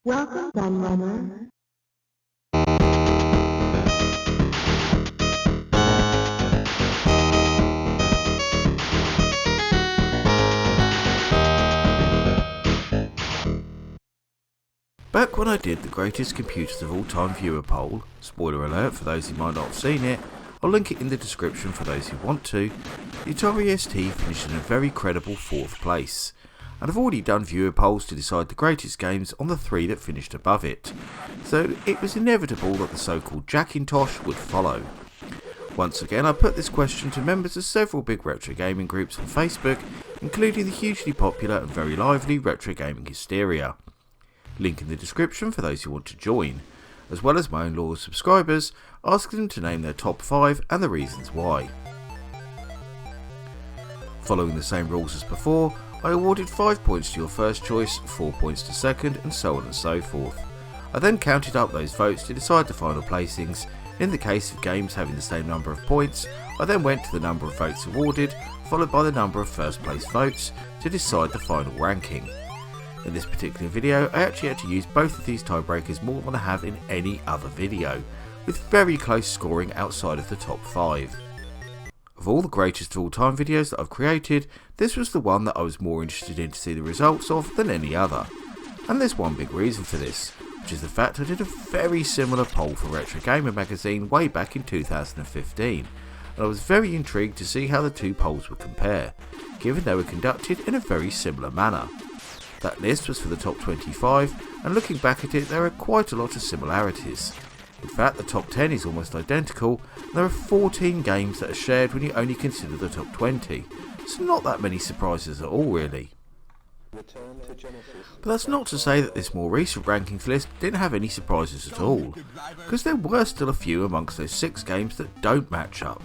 Welcome, Gunrunner. Back when I did the greatest computers of all time viewer poll, spoiler alert for those who might not have seen it, I'll link it in the description for those who want to, the Atari ST finished in a very credible 4th place, and I've already done viewer polls to decide the greatest games on the 3 that finished above it, so it was inevitable that the so-called Jackintosh would follow. Once again I put this question to members of several big retro gaming groups on Facebook, including the hugely popular and very lively Retro Gaming Hysteria. Link in the description for those who want to join, as well as my own loyal subscribers, asking them to name their top 5 and the reasons why. Following the same rules as before, I awarded 5 points to your first choice, 4 points to second, and so on and so forth. I then counted up those votes to decide the final placings. In the case of games having the same number of points, I then went to the number of votes awarded, followed by the number of first place votes to decide the final ranking. In this particular video, I actually had to use both of these tiebreakers more than I have in any other video, with very close scoring outside of the top 5. Of all the greatest of all time videos that I've created, this was the one that I was more interested in to see the results of than any other. And there's one big reason for this, which is the fact I did a very similar poll for Retro Gamer magazine way back in 2015, and I was very intrigued to see how the two polls would compare, given they were conducted in a very similar manner. That list was for the top 25, and looking back at it there are quite a lot of similarities. In fact the top 10 is almost identical, and there are 14 games that are shared when you only consider the top 20, so not that many surprises at all really. But that's not to say that this more recent rankings list didn't have any surprises at all, because there were still a few amongst those 6 games that don't match up.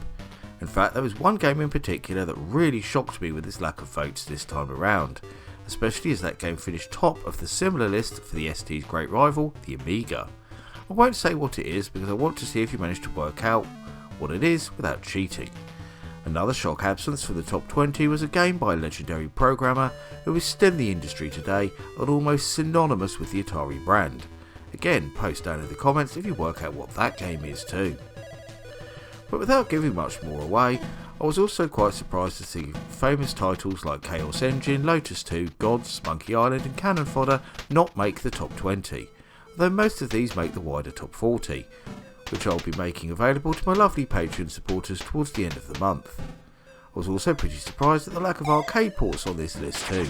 In fact there was one game in particular that really shocked me with its lack of votes this time around, especially as that game finished top of the similar list for the ST's great rival, the Amiga. I won't say what it is because I want to see if you manage to work out what it is without cheating. Another shock absence from the top 20 was a game by a legendary programmer who is still in the industry today and almost synonymous with the Atari brand. Again, post down in the comments if you work out what that game is too. But without giving much more away, I was also quite surprised to see famous titles like Chaos Engine, Lotus 2, Gods, Monkey Island and Cannon Fodder not make the top 20, though most of these make the wider top 40, which I'll be making available to my lovely Patreon supporters towards the end of the month. I was also pretty surprised at the lack of arcade ports on this list too,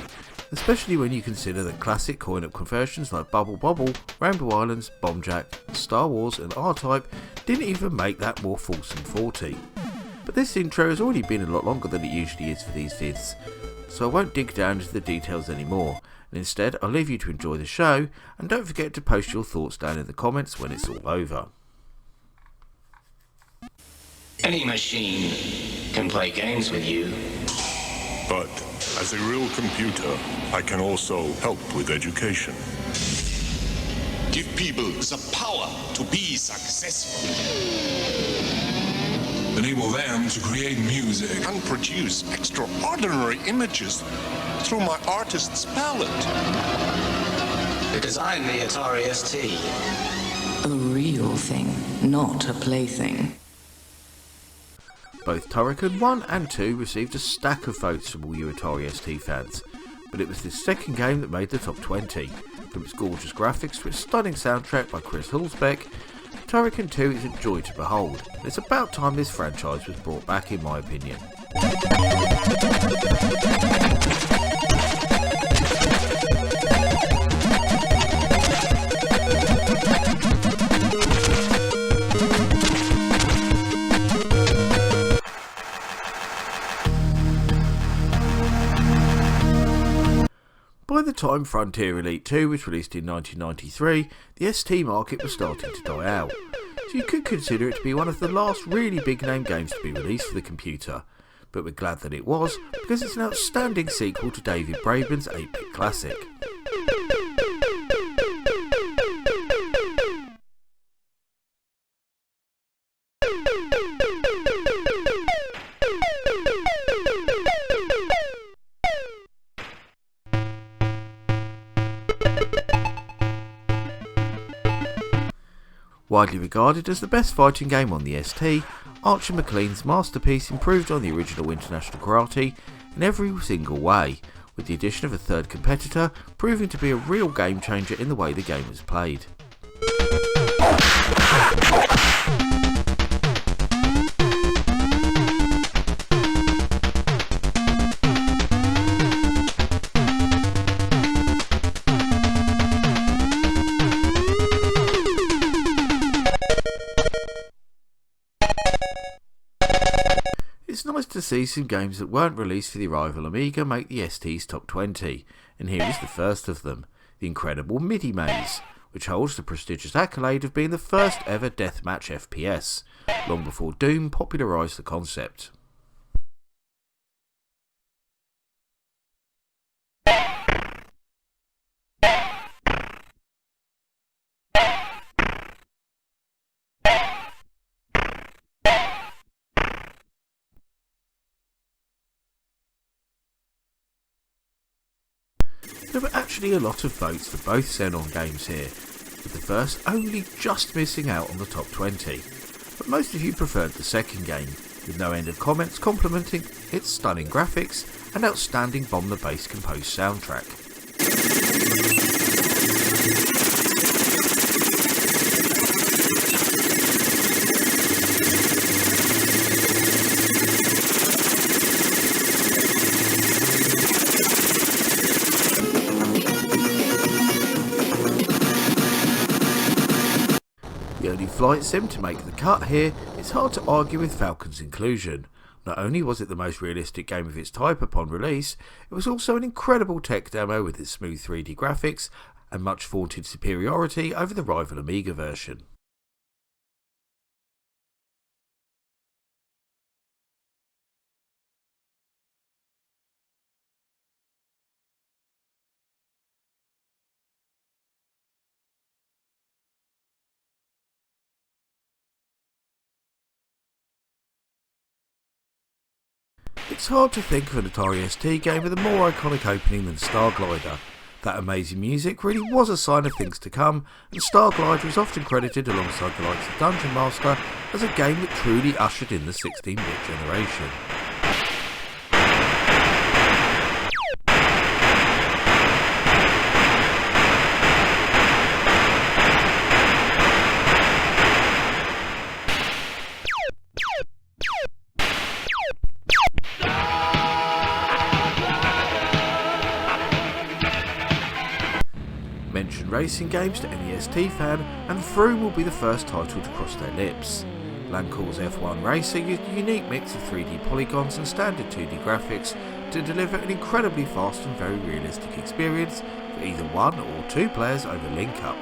especially when you consider that classic coin-op conversions like Bubble Bobble, Rainbow Islands, Bomb Jack, Star Wars and R-Type didn't even make that more fulsome 40. But this intro has already been a lot longer than it usually is for these vids, so I won't dig down into the details anymore, and instead I'll leave you to enjoy the show, and don't forget to post your thoughts down in the comments when it's all over. Any machine can play games with you. But as a real computer, I can also help with education. Give people the power to be successful. Enable them to create music And produce extraordinary images through my artist's palette. Because I'm the Atari ST. A real thing, not a plaything. Both Turrican 1 and 2 received a stack of votes from all you Atari ST fans, but it was this second game that made the top 20. From its gorgeous graphics to its stunning soundtrack by Chris Hulsbeck, Turrican 2 is a joy to behold, and it's about time this franchise was brought back in my opinion. By the time Frontier Elite 2 was released in 1993, the ST market was starting to die out, so you could consider it to be one of the last really big name games to be released for the computer, but we're glad that it was, because it's an outstanding sequel to David Braben's 8-bit classic. Widely regarded as the best fighting game on the ST, Archer McLean's masterpiece improved on the original International Karate in every single way, with the addition of a third competitor proving to be a real game changer in the way the game was played. It's nice to see some games that weren't released for the rival Amiga make the ST's top 20, and here is the first of them, the incredible MIDI Maze, which holds the prestigious accolade of being the first ever deathmatch FPS, long before Doom popularised the concept. There were actually a lot of votes for both Xenon games here, with the first only just missing out on the top 20, but most of you preferred the second game, with no end of comments complimenting its stunning graphics and outstanding Bomb the Bass composed soundtrack. The only flight sim to make the cut here, it's hard to argue with Falcon's inclusion. Not only was it the most realistic game of its type upon release, it was also an incredible tech demo with its smooth 3D graphics and much vaunted superiority over the rival Amiga version. It's hard to think of an Atari ST game with a more iconic opening than Star Glider. That amazing music really was a sign of things to come, and Star Glider is often credited alongside the likes of Dungeon Master as a game that truly ushered in the 16-bit generation. Mention racing games to any ST fan, and Froome will be the first title to cross their lips. Lancor's F1 Racer used a unique mix of 3D polygons and standard 2D graphics to deliver an incredibly fast and very realistic experience for either one or two players over link-up.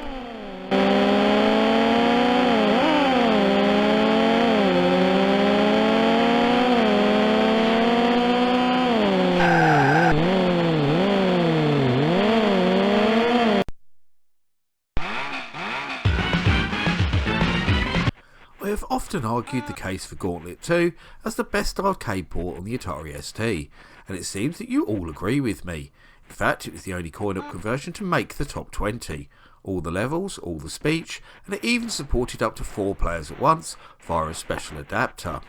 I have often argued the case for Gauntlet 2 as the best arcade port on the Atari ST, and it seems that you all agree with me. In fact, it was the only coin-up conversion to make the top 20. All the levels, all the speech, and it even supported up to 4 players at once via a special adapter.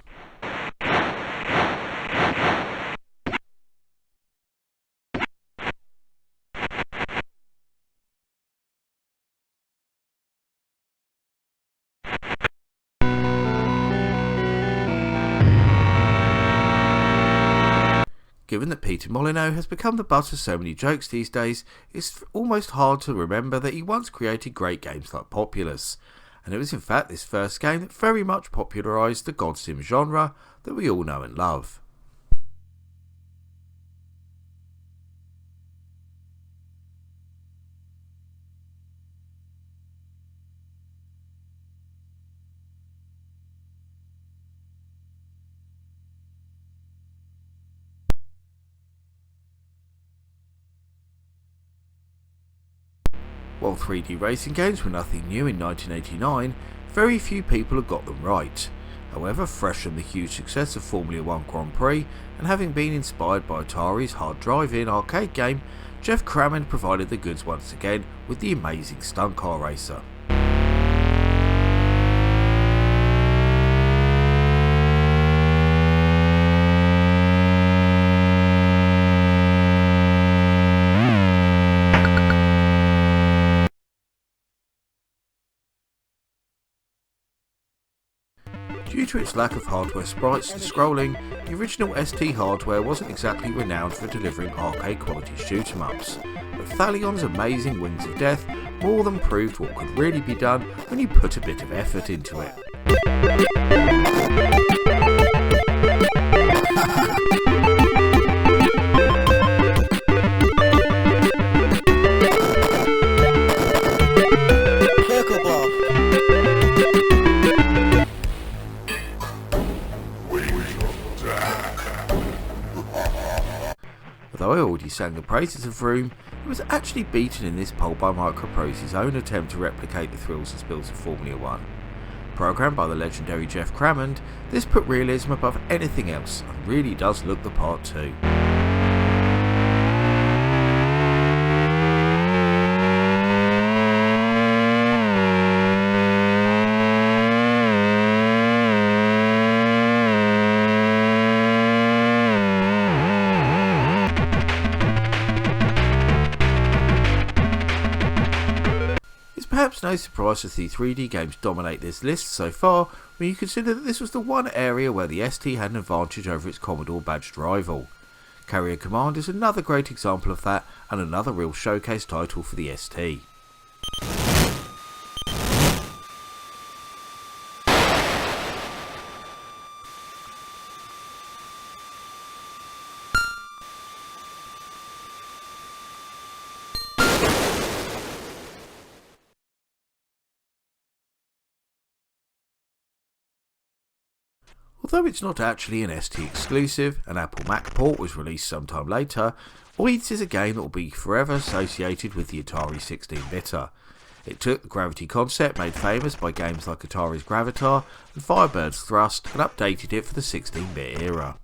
Given that Peter Molyneux has become the butt of so many jokes these days, it's almost hard to remember that he once created great games like Populous, and it was in fact this first game that very much popularised the God Sim genre that we all know and love. While 3D racing games were nothing new in 1989, very few people had got them right. However, fresh from the huge success of Formula 1 Grand Prix, and having been inspired by Atari's hard drive-in arcade game, Jeff Crammond provided the goods once again with the amazing Stunt Car Racer. Due to its lack of hardware sprites and scrolling, the original ST hardware wasn't exactly renowned for delivering arcade quality shoot 'em ups, but Thalion's amazing Wings of Death more than proved what could really be done when you put a bit of effort into it. Although I already sang the praises of Vroom, it was actually beaten in this poll by Microprose's own attempt to replicate the thrills and spills of Formula 1. Programmed by the legendary Jeff Crammond, this put realism above anything else and really does look the part too. Perhaps no surprise to see 3D games dominate this list so far when you consider that this was the one area where the ST had an advantage over its Commodore badged rival. Carrier Command is another great example of that and another real showcase title for the ST. Although it's not actually an ST exclusive, an Apple Mac port was released sometime later, Oids is a game that will be forever associated with the Atari 16-bitter. It took the gravity concept made famous by games like Atari's Gravitar and Firebird's Thrust and updated it for the 16-bit era.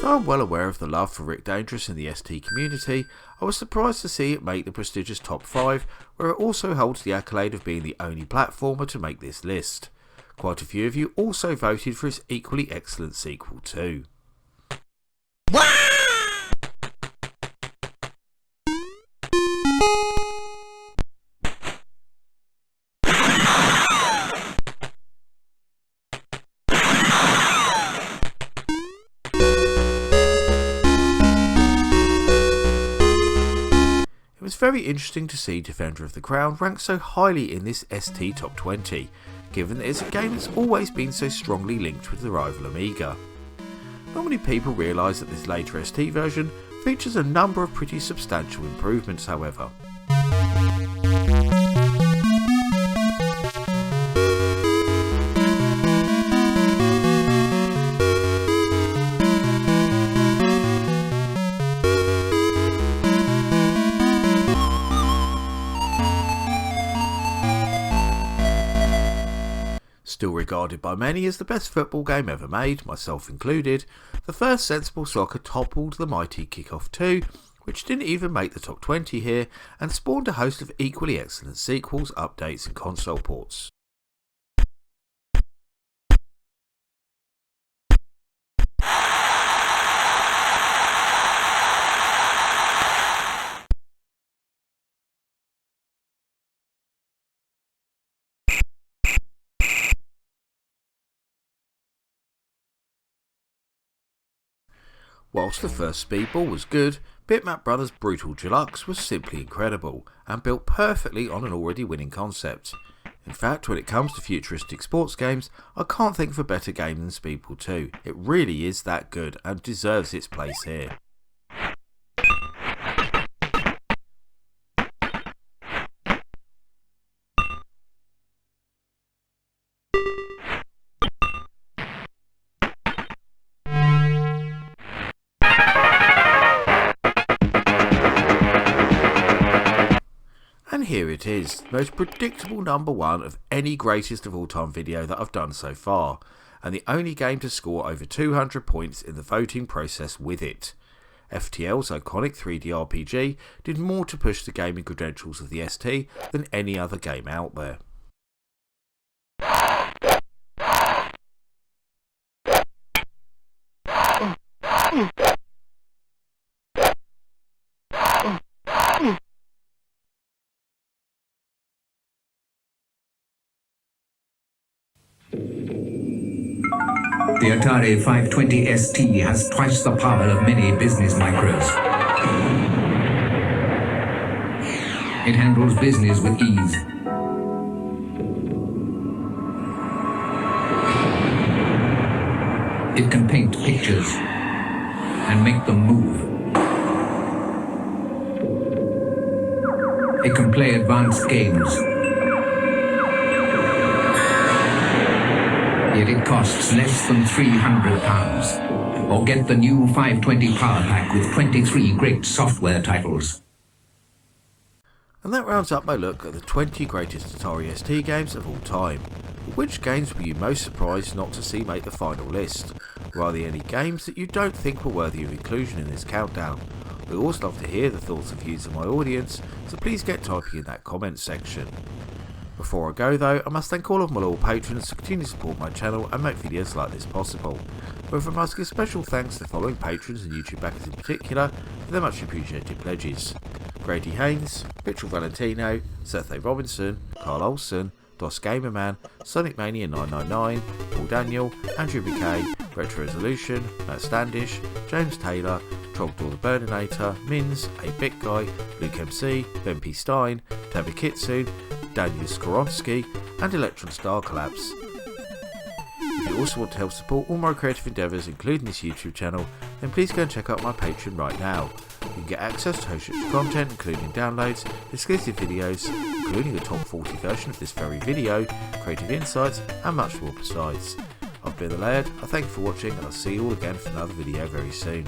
Though I'm well aware of the love for Rick Dangerous in the ST community, I was surprised to see it make the prestigious top 5, where it also holds the accolade of being the only platformer to make this list. Quite a few of you also voted for its equally excellent sequel too. It was very interesting to see Defender of the Crown ranked so highly in this ST Top 20, given that it's a game that's always been so strongly linked with the rival Amiga. Not many people realise that this later ST version features a number of pretty substantial improvements, however. Still regarded by many as the best football game ever made, myself included, the first sensible soccer toppled the mighty Kickoff 2, which didn't even make the top 20 here, and spawned a host of equally excellent sequels, updates and console ports. Whilst the first Speedball was good, Bitmap Brothers' Brutal Deluxe was simply incredible, and built perfectly on an already winning concept. In fact, when it comes to futuristic sports games, I can't think of a better game than Speedball 2. It really is that good, and deserves its place here. And here it is, the most predictable number 1 of any greatest of all time video that I've done so far, and the only game to score over 200 points in the voting process with it. FTL's iconic 3D RPG did more to push the gaming credentials of the ST than any other game out there. The Atari 520 ST has twice the power of many business micros. It handles business with ease. It can paint pictures and make them move. It can play advanced games. Yet it costs less than £300. Or get the new 520 Power Pack with 23 great software titles. And that rounds up my look at the 20 greatest Atari ST games of all time. Which games were you most surprised not to see make the final list? Or are there any games that you don't think were worthy of inclusion in this countdown? We always love to hear the thoughts and views of my audience, so please get typing in that comments section. Before I go though, I must thank all of my loyal patrons who continue to support my channel and make videos like this possible. But I must give special thanks to the following patrons and YouTube backers in particular for their much appreciated pledges: Grady Haynes, Mitchell Valentino, Seth A. Robinson, Carl Olsen, Dos Gamerman, Sonic Mania 999, Paul Daniel, Andrew McKay, Retro Resolution, Matt Standish, James Taylor, Trogdor the Burninator, Mins, A Bit Guy, Luke MC, Ben P. Stein, Tabby Kitsune, Daniel Skoronsky, and Electron Star Collapse. If you also want to help support all my creative endeavours, including this YouTube channel, then please go and check out my Patreon right now. You can get access to host content, including downloads, exclusive videos, including a top 40 version of this very video, creative insights, and much more besides. I've been the Laird, I thank you for watching, and I'll see you all again for another video very soon.